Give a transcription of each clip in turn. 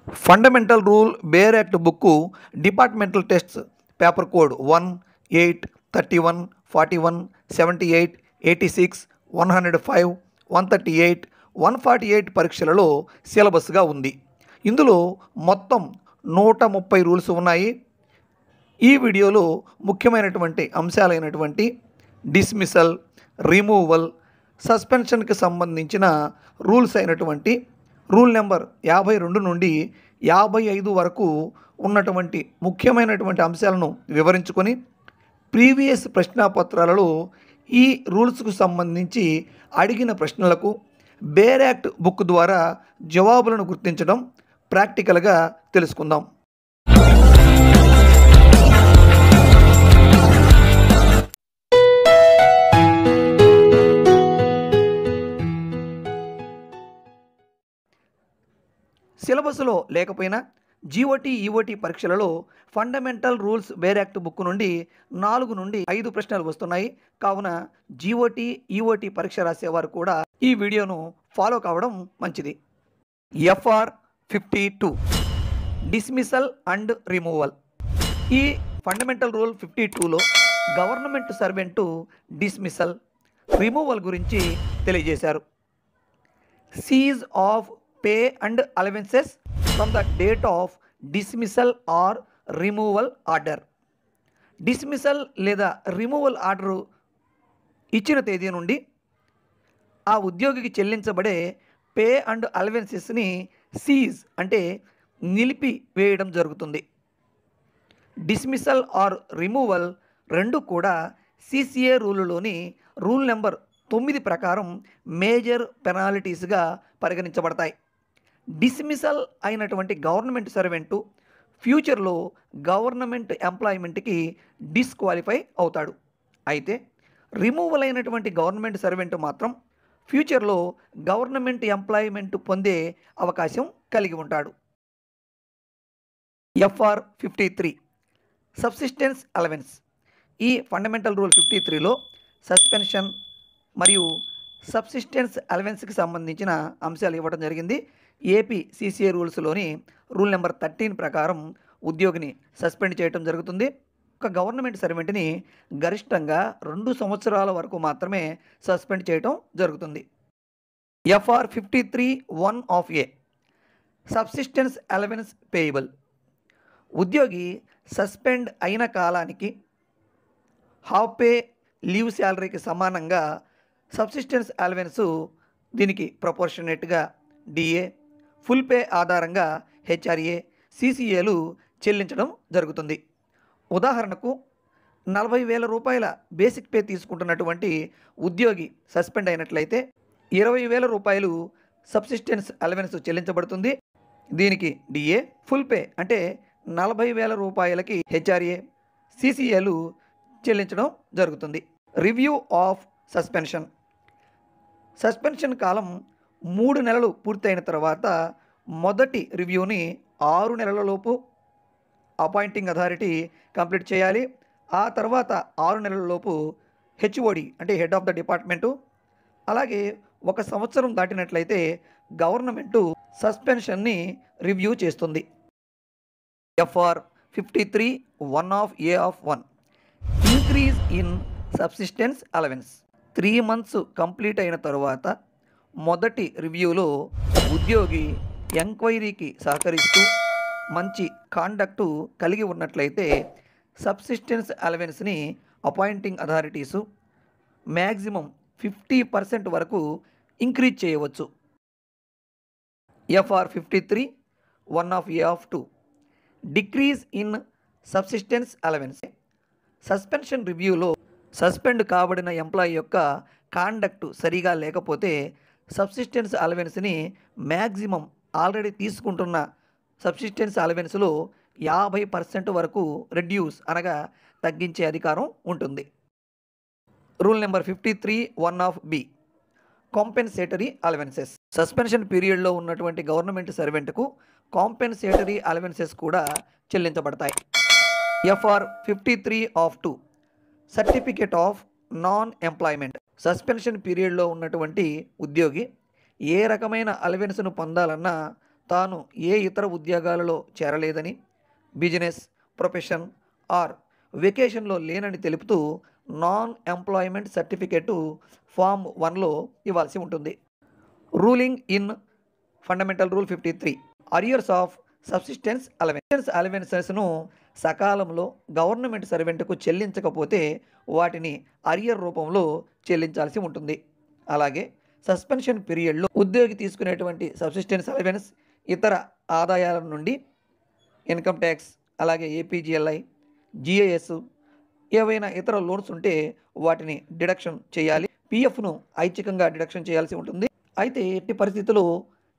Fundamental rule bare act book departmental tests paper code 1, 8, 31, 41, 78, 86, 105, 138, 148 పరీక్షలలో సిలబస్గా ఉంది. ఇందులో మొత్తం 130 రూల్స్ ఉన్నాయి. ఈ వీడియోలో ముఖ్యమైనటువంటి అంశాలైనటువంటి డిస్మిసల్, రిమూవల్, సస్పెన్షన్కి సంబంధించిన రూల్స్ అయినటువంటి రూల్ నెంబర్ 52 నుండి 55 వరకు ఉన్నటువంటి ముఖ్యమైనటువంటి అంశాలను వివరించుకొని ప్రీవియస్ ప్రశ్నాపత్రాలలో ఈ రూల్స్కు సంబంధించి అడిగిన ప్రశ్నలకు బేర్ యాక్ట్ బుక్ ద్వారా జవాబులను గుర్తించడం ప్రాక్టికల్గా తెలుసుకుందాం. సిలబస్లో లేకపోయినా జీఓటీ, ఈఓటీ పరీక్షలలో fundamental rules bare act book నుండి 4 నుండి 5 ప్రశ్నలు వస్తున్నాయి. కావున జీఓటీ, ఈఓటీ పరీక్ష రాసేవారు కూడా ఈ వీడియోను ఫాలో కావడం మంచిది. FR 52 dismissal and removal. ఈ ఫండమెంటల్ రూల్ 52లో గవర్నమెంట్ సర్వెంటు డిస్మిసల్, రిమూవల్ గురించి తెలియజేశారు. Seize of pay and allowances from the date of dismissal or removal order. Dismissal లేదా రిమూవల్ ఆర్డరు ఇచ్చిన తేదీ నుండి ఆ ఉద్యోగికి చెల్లించబడే పే అండ్ అలవెన్సెస్ని సీజ్ అంటే నిలిపి వేయడం జరుగుతుంది. డిస్మిసల్ ఆర్ రిమూవల్ రెండు కూడా CCA రూలులోని రూల్ నెంబర్ 9 ప్రకారం మేజర్ పెనాల్టీస్గా పరిగణించబడతాయి. డిస్మిసల్ అయినటువంటి గవర్నమెంట్ సర్వెంటు ఫ్యూచర్లో గవర్నమెంట్ ఎంప్లాయ్మెంట్కి డిస్క్వాలిఫై అవుతాడు. అయితే రిమూవల్ అయినటువంటి గవర్నమెంట్ సర్వెంట్ మాత్రం ఫ్యూచర్లో గవర్నమెంట్ ఎంప్లాయ్మెంట్ పొందే అవకాశం కలిగి ఉంటాడు. FR 53 subsistence allowance. ఈ ఫండమెంటల్ రూల్ 53లో సస్పెన్షన్ మరియు సబ్సిస్టెన్స్ అలవెన్స్కి సంబంధించిన అంశాలు ఇవ్వడం జరిగింది. ఏపీ CCA రూల్స్లోని రూల్ నెంబర్ 13 ప్రకారం ఉద్యోగిని సస్పెండ్ చేయడం జరుగుతుంది. ఒక గవర్నమెంట్ సర్వెంట్ని గరిష్టంగా 2 సంవత్సరాల వరకు మాత్రమే సస్పెండ్ చేయడం జరుగుతుంది. FR 53(1) of A subsistence allowance payable. ఉద్యోగి సస్పెండ్ అయిన కాలానికి హాఫ్ పే లీవ్ శాలరీకి సమానంగా సబ్సిస్టెన్స్ అలవెన్స్ దీనికి ప్రపోర్షనేట్గా DA, ఫుల్ పే ఆధారంగా HRA, CCAలు చెల్లించడం జరుగుతుంది. ఉదాహరణకు 40,000 రూపాయల బేసిక్ పే తీసుకుంటున్నటువంటి ఉద్యోగి సస్పెండ్ అయినట్లయితే 20,000 రూపాయలు సబ్సిస్టెన్స్ అలవెన్స్ చెల్లించబడుతుంది. దీనికి DA, ఫుల్ పే అంటే 40,000 రూపాయలకి HRA, CCAలు చెల్లించడం జరుగుతుంది. Review of suspension. సస్పెన్షన్ కాలం 3 నెలలు పూర్తయిన తర్వాత మొదటి రివ్యూని 6 నెలలలోపు అపాయింటింగ్ అథారిటీ కంప్లీట్ చేయాలి. ఆ తర్వాత 6 నెలలలోపు HOD అంటే హెడ్ ఆఫ్ ద డిపార్ట్మెంటు, అలాగే 1 సంవత్సరం దాటినట్లయితే గవర్నమెంటు సస్పెన్షన్ని రివ్యూ చేస్తుంది. FR 53(1) of A of 1 increase in subsistence allowance. 3 months complete అయిన తరువాత మొదటి రివ్యూలో ఉద్యోగి ఎంక్వైరీకి సహకరిస్తూ మంచి కాండక్టు కలిగి ఉన్నట్లయితే సబ్సిస్టెన్స్ అలవెన్స్ని అపాయింటింగ్ అథారిటీసు మ్యాక్సిమం 50% వరకు ఇంక్రీజ్ చేయవచ్చు. FR 53(1) of A of 2 decrease in subsistence allowance. Suspension రివ్యూలో సస్పెండ్ కాబడిన ఎంప్లాయీ యొక్క కాండక్ట్ సరిగా లేకపోతే సబ్సిస్టెన్స్ అలవెన్స్ని మ్యాక్సిమం ఆల్రెడీ తీసుకుంటున్న సబ్సిస్టెన్స్ అలవెన్స్లో 50% వరకు రెడ్యూస్ అనగా తగ్గించే అధికారం ఉంటుంది. Rule number 53(1) of B compensatory allowances. Suspension పీరియడ్లో ఉన్నటువంటి గవర్నమెంట్ సర్వెంట్కు కాంపెన్సేటరీ అలవెన్సెస్ కూడా చెల్లించబడతాయి. FR 53 of 2 certificate of non employment. Suspension పీరియడ్లో ఉన్నటువంటి ఉద్యోగి ఏ రకమైన అలవెన్స్ను పొందాలన్నా తాను ఏ ఇతర ఉద్యోగాలలో చేరలేదని, బిజినెస్, ప్రొఫెషన్ ఆర్ వెకేషన్లో లేనని తెలుపుతూ నాన్ ఎంప్లాయ్మెంట్ సర్టిఫికేటు ఫామ్ 1లో ఇవ్వాల్సి ఉంటుంది. Ruling in fundamental rule 53 arrears of subsistence అలవెన్సెస్ను సకాలంలో గవర్నమెంట్ సర్వెంట్కు చెల్లించకపోతే వాటిని అరియర్ రూపంలో చెల్లించాల్సి ఉంటుంది. అలాగే సస్పెన్షన్ పీరియడ్లో ఉద్యోగి తీసుకునేటువంటి సబ్సిస్టెన్స్ అలవెన్స్, ఇతర ఆదాయాల నుండి ఇన్కమ్ ట్యాక్స్, అలాగే ఏపీజీఎల్ఐ, జిఐఎస్, ఏవైనా ఇతర లోన్స్ ఉంటే వాటిని డిడక్షన్ చేయాలి. పిఎఫ్ను ఐచ్ఛికంగా డిడక్షన్ చేయాల్సి ఉంటుంది. అయితే ఎట్టి పరిస్థితుల్లో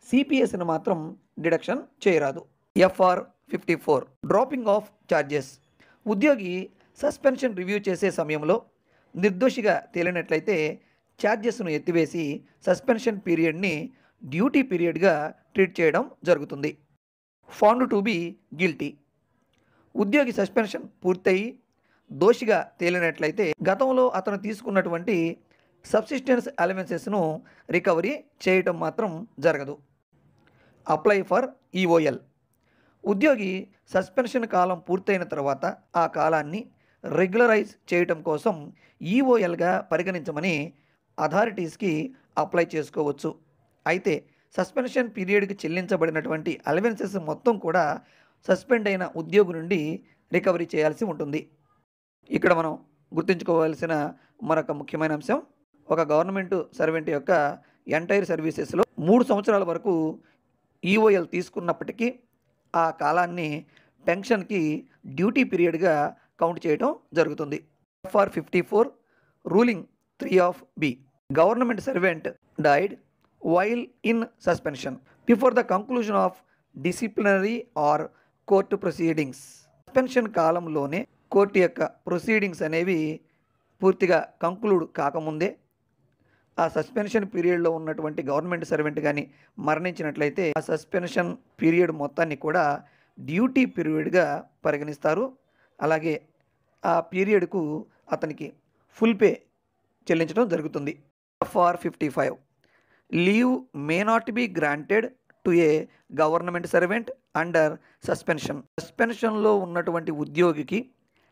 సిపిఎస్ను మాత్రం డిడక్షన్ చేయరాదు. FR 54 dropping of charges. ఉద్యోగి సస్పెన్షన్ రివ్యూ చేసే సమయంలో నిర్దోషిగా తేలినట్లయితే ఛార్జెస్ను ఎత్తివేసి సస్పెన్షన్ పీరియడ్ని డ్యూటీ పీరియడ్గా ట్రీట్ చేయడం జరుగుతుంది. Found to be guilty. ఉద్యోగి సస్పెన్షన్ పూర్తయి దోషిగా తేలినట్లయితే గతంలో అతను తీసుకున్నటువంటి సబ్సిస్టెన్స్ అలవెన్సెస్ను రికవరీ చేయటం మాత్రం జరగదు. Apply for EOL. ఉద్యోగి సస్పెన్షన్ కాలం పూర్తయిన తర్వాత ఆ కాలాన్ని రెగ్యులరైజ్ చేయటం కోసం ఈఓఎల్గా పరిగణించమని అథారిటీస్కి అప్లై చేసుకోవచ్చు. అయితే సస్పెన్షన్ పీరియడ్కి చెల్లించబడినటువంటి అలవెన్సెస్ మొత్తం కూడా సస్పెండ్ అయిన ఉద్యోగి నుండి రికవరీ చేయాల్సి ఉంటుంది. ఇక్కడ మనం గుర్తుంచుకోవాల్సిన మరొక ముఖ్యమైన అంశం, ఒక గవర్నమెంట్ సర్వెంట్ యొక్క ఎంటైర్ సర్వీసెస్లో 3 సంవత్సరాల వరకు ఈఓఎల్ తీసుకున్నప్పటికీ ఆ కాలాన్ని పెన్షన్కి డ్యూటీ పీరియడ్గా కౌంట్ చేయడం జరుగుతుంది. FR 54 ruling 3 of B. Government servant died while in suspension before the conclusion of disciplinary or court proceedings. Suspension కాలంలోనే కోర్టు యొక్క ప్రొసీడింగ్స్ అనేవి పూర్తిగా కంక్లూడ్ కాకముందే ఆ సస్పెన్షన్ పీరియడ్లో ఉన్నటువంటి గవర్నమెంట్ సర్వెంట్ కానీ మరణించినట్లయితే ఆ సస్పెన్షన్ పీరియడ్ మొత్తాన్ని కూడా డ్యూటీ పీరియడ్గా పరిగణిస్తారు. అలాగే ఆ పీరియడ్కు అతనికి ఫుల్ పే చెల్లించడం జరుగుతుంది. FR 55 leave may not be granted to a government servant under suspension. సస్పెన్షన్లో ఉన్నటువంటి ఉద్యోగికి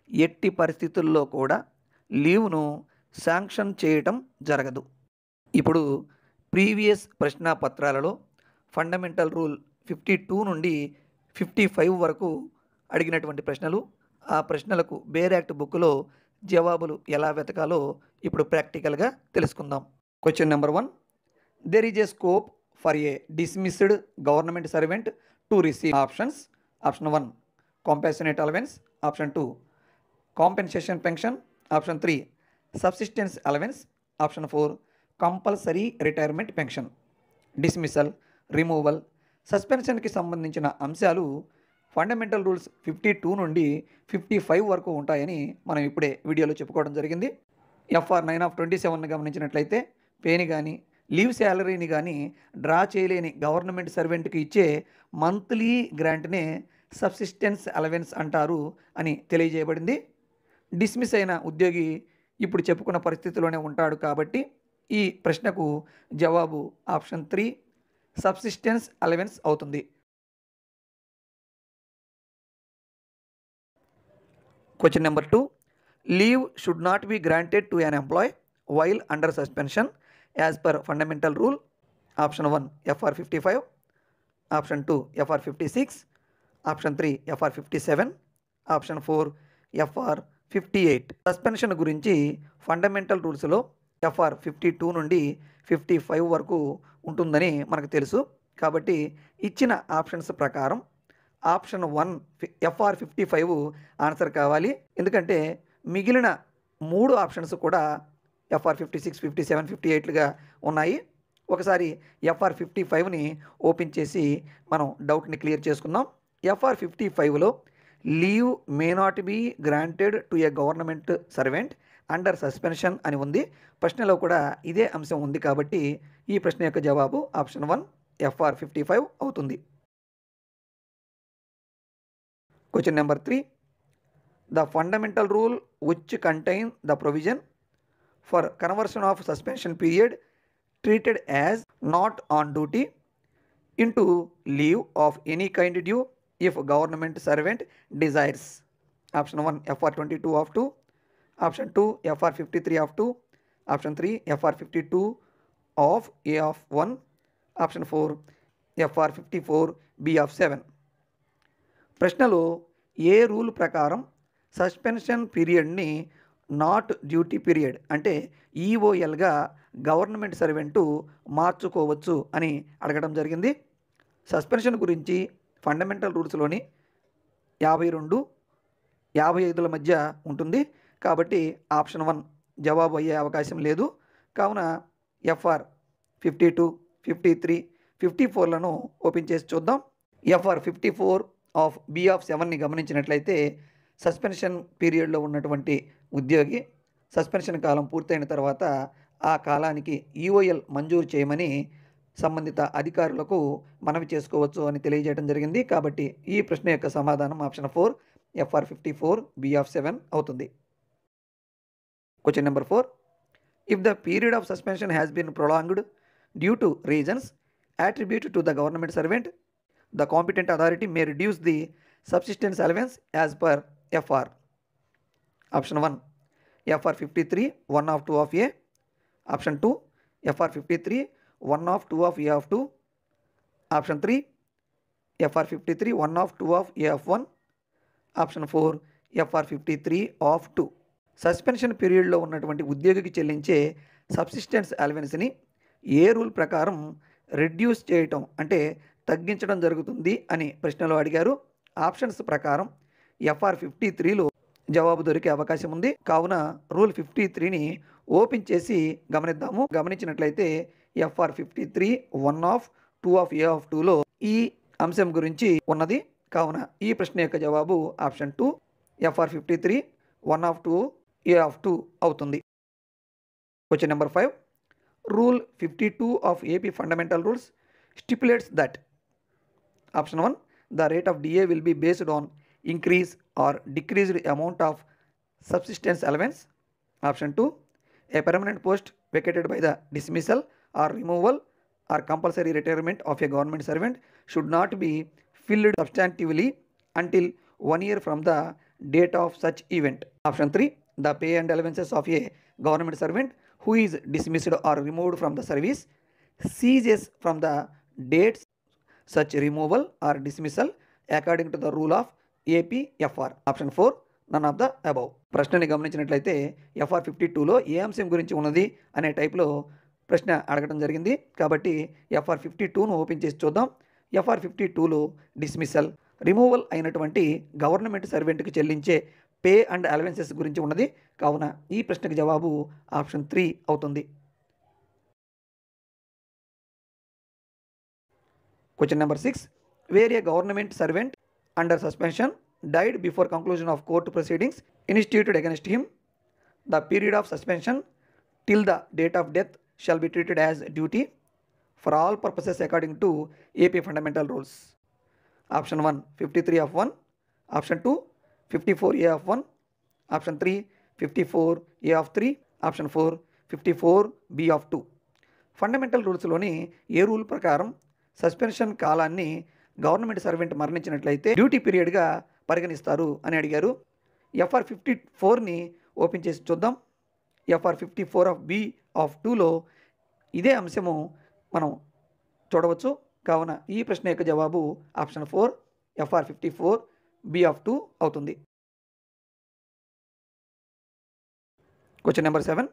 ఎట్టి పరిస్థితుల్లో కూడా లీవ్ను శాంక్షన్ చేయటం జరగదు. ఇప్పుడు ప్రీవియస్ ప్రశ్నాపత్రాలలో ఫండమెంటల్ రూల్ 52 నుండి 55 వరకు అడిగినటువంటి ప్రశ్నలు, ఆ ప్రశ్నలకు బేర్ యాక్ట్ బుక్లో జవాబులు ఎలా వెతకాలో ఇప్పుడు ప్రాక్టికల్గా తెలుసుకుందాం. Question number 1, there is a scope for a dismissed government servant to receive options. Option 1 compensate allowance, option 2 compensation pension, option 3 subsistence allowance, option 4 compulsory retirement pension. Dismissal, removal, సస్పెన్షన్కి సంబంధించిన అంశాలు fundamental rules 52 నుండి 55 వరకు ఉంటాయని మనం ఇప్పుడే వీడియోలో చెప్పుకోవడం జరిగింది. ఎఫ్ఆర్ 9 ఆఫ్ 27 గమనించినట్లయితే పేని కానీ లీవ్ శాలరీని కానీ డ్రా చేయలేని గవర్నమెంట్ సర్వెంట్కి ఇచ్చే మంత్లీ గ్రాంట్నే సబ్సిస్టెన్స్ అలవెన్స్ అంటారు అని తెలియజేయబడింది. డిస్మిస్ అయిన ఉద్యోగి ఇప్పుడు చెప్పుకున్న పరిస్థితిలోనే ఉంటాడు కాబట్టి ఈ ప్రశ్నకు జవాబు ఆప్షన్ 3 సబ్సిస్టెన్స్ అలవెన్స్ అవుతుంది. Question number 2, leave should not be granted to an employee while under suspension as per fundamental rule. Option 1 FR 55, option 2 FR 56, option 3 FR 57, option 4 FR 58. Suspension గురించి ఫండమెంటల్ రూల్స్లో ఎఫ్ఆర్ 52 నుండి 55 వరకు ఉంటుందని మనకు తెలుసు. కాబట్టి ఇచ్చిన ఆప్షన్స్ ప్రకారం ఆప్షన్ 1 ఎఫ్ఆర్ 55 ఆన్సర్ కావాలి. ఎందుకంటే మిగిలిన 3 ఆప్షన్స్ కూడా ఎఫ్ఆర్ 56, 57, 58లుగా ఉన్నాయి. ఒకసారి ఎఫ్ఆర్ 55ని ఓపెన్ చేసి మనం డౌట్ని క్లియర్ చేసుకుందాం. ఎఫ్ఆర్ 55లో leave may not be granted to a government servant under suspension అని ఉంది. ప్రశ్నలో కూడా ఇదే అంశం ఉంది కాబట్టి ఈ ప్రశ్న యొక్క జవాబు ఆప్షన్ 1 ఎఫ్ఆర్ 55 అవుతుంది. Question number 3, the fundamental rule which contain the provision for conversion of suspension period treated as not on duty into leave of any kind due if government servant desires. Option 1 FR 22 of 2, option 2 FR 53 of 2, option 3 FR 52 of A of 1, option 4 FR 54 B of 7. ప్రశ్నలో ఏ rule ప్రకారం suspension పీరియడ్ని not duty period అంటే ఈఓఎల్గా government servant మార్చుకోవచ్చు అని అడగడం జరిగింది. Suspension గురించి fundamental రూల్స్లోని 52, 55ల మధ్య ఉంటుంది కాబట్టి ఆప్షన్ 1 జవాబు అయ్యే అవకాశం లేదు. కావున ఎఫ్ఆర్ 52, 53, 54లను ఓపెన్ చేసి చూద్దాం. ఎఫ్ఆర్ 54 ఆఫ్ బి ఆఫ్ 7ని గమనించినట్లయితే సస్పెన్షన్ పీరియడ్లో ఉన్నటువంటి ఉద్యోగి సస్పెన్షన్ కాలం పూర్తయిన తర్వాత ఆ కాలానికి ఈఓఎల్ మంజూరు చేయమని సంబంధిత అధికారులకు మనవి చేసుకోవచ్చు అని తెలియజేయడం జరిగింది. కాబట్టి ఈ ప్రశ్న యొక్క సమాధానం ఆప్షన్ 4 ఎఫ్ఆర్ 54 బి ఆఫ్ 7 అవుతుంది. Question number 4. If the period of suspension has been prolonged due to reasons attributed to the government servant, the competent authority may reduce the subsistence allowance as per FR. Option 1 FR 53 1 of 2 of A, option 2 FR 53 1 of 2 of A of 2, option 3 FR 53 1 of 2 of A of 1, option 4 FR 53 of 2. Suspension పీరియడ్లో ఉన్నటువంటి ఉద్యోగికి చెల్లించే subsistence అలవెన్స్ని ఏ rule ప్రకారం reduce చేయటం అంటే తగ్గించడం జరుగుతుంది అని ప్రశ్నలో అడిగారు. ఆప్షన్స్ ప్రకారం ఎఫ్ఆర్ 53లో జవాబు దొరికే అవకాశం ఉంది. కావున రూల్ 53ని ఓపెన్ చేసి గమనిద్దాము. గమనించినట్లయితే FR 53 1 of 2 of A of 2లో ఈ అంశం గురించి ఉన్నది. కావున ఈ ప్రశ్న యొక్క జవాబు option 2 FR 53 1 of 2 A of 2 అవుతుంది. Question number 5. Rule 52 of AP Fundamental Rules stipulates that option 1 the rate of DA will be based on increase or decreased amount of subsistence allowance. Option 2 a permanent post vacated by the dismissal or removal or compulsory retirement of a government servant should not be filled substantively until 1 year from the date of such event. Option 3 the pay and allowances of a government servant who is dismissed or removed from the service ceases from the dates such removal or dismissal according to the rule of APFR. Option 4 none of the above. ప్రశ్నని గమనించినట్లయితే FR 52లో ఏ అంశం గురించి ఉన్నది అనే టైప్లో ప్రశ్న అడగడం జరిగింది. కాబట్టి ఎఫ్ఆర్ 52ను ఓపెన్ చేసి చూద్దాం. ఎఫ్ఆర్ 52లో డిస్మిసల్ రిమూవల్ అయినటువంటి గవర్నమెంట్ సర్వెంట్కి చెల్లించే పే అండ్ అలవెన్సెస్ గురించి ఉన్నది. కావున ఈ ప్రశ్నకు జవాబు ఆప్షన్ 3 అవుతుంది. Question number 6. Where a government servant under suspension died before conclusion of court proceedings instituted against him, the period of suspension till the date of death shall be treated as duty for all purposes according to AP fundamental rules. Option 1 53 of 1, option 2 54A of 1, option 3 54A of 3, option 4 54B of 2. Fundamental రూల్స్లోని ఏ rule ప్రకారం suspension కాలాన్ని government servant మరణించినట్లయితే duty పీరియడ్గా పరిగణిస్తారు అని అడిగారు. FR 54ని open చేసి చూద్దాం. FR 54 of B of 2లో ఇదే అంశము మనం చూడవచ్చు. కావున ఈ ప్రశ్న యొక్క జవాబు ఆప్షన్ 4 ఎఫ్ఆర్ 54 B of 2 అవుతుంది. Question number 7.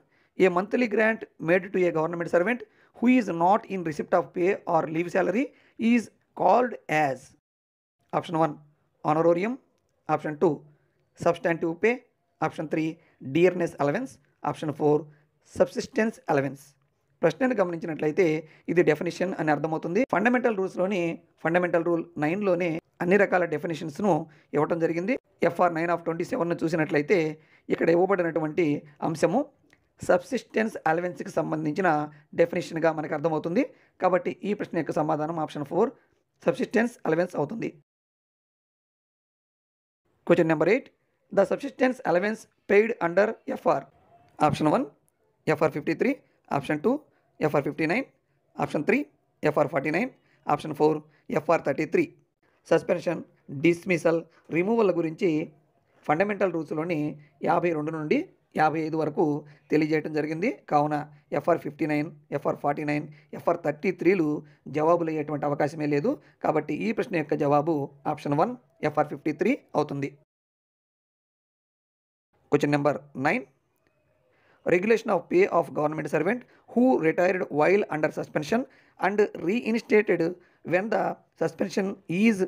A monthly grant made to a government servant who is not in receipt of pay or leave salary is called as. Option 1 honorarium, option 2 substantive pay, option 3 dearness allowance, option 4 subsistence allowance. ప్రశ్నను గమనించినట్లయితే ఇది definition అని అర్థమవుతుంది. Fundamental రూల్స్లోని fundamental rule 9లోనే అన్ని రకాల డెఫినేషన్స్ను ఇవ్వడం జరిగింది. ఎఫ్ఆర్ 9 of 27ను చూసినట్లయితే ఇక్కడ ఇవ్వబడినటువంటి అంశము సబ్సిస్టెన్స్ అలవెన్స్కి సంబంధించిన డెఫినేషన్గా మనకు అర్థమవుతుంది. కాబట్టి ఈ ప్రశ్న యొక్క సమాధానం ఆప్షన్ 4 సబ్సిస్టెన్స్ అలవెన్స్ అవుతుంది. Question number 8. The subsistence allowance paid under FR. Option 1 FR 53, option 2 FR 59, option 3 FR 49, option 4 FR 33. Suspension, dismissal, removal గురించి ఫండమెంటల్ రూల్స్లోని 52 నుండి 55 వరకు తెలియజేయడం జరిగింది. కావున FR 59, FR 49, FR 33లు జవాబులు అయ్యేటువంటి అవకాశమే లేదు. కాబట్టి ఈ ప్రశ్న యొక్క జవాబు ఆప్షన్ 1 FR 53 అవుతుంది. Question number 9. Regulation of pay of government servant who retired while under suspension and reinstated when the suspension is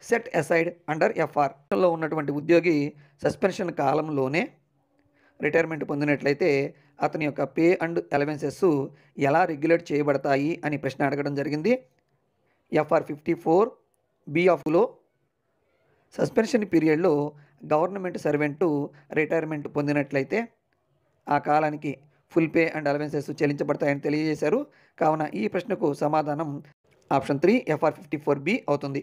set aside under FR లో ఉన్నటువంటి ఉద్యోగి సస్పెన్షన్ కాలంలోనే రిటైర్మెంట్ పొందినట్లయితే అతని యొక్క పే అండ్ అలవెన్సెస్ ఎలా రెగ్యులేట్ చేయబడతాయి అని ప్రశ్న అడగడం జరిగింది. FR 54 B.లో సస్పెన్షన్ పీరియడ్లో గవర్నమెంట్ సర్వెంటు రిటైర్మెంట్ పొందినట్లయితే ఆ కాలానికి ఫుల్ పే అండ్ అలవెన్సెస్ చెల్లించబడతాయని తెలియజేశారు. కావున ఈ ప్రశ్నకు సమాధానం ఆప్షన్ 3 FR 54B అవుతుంది.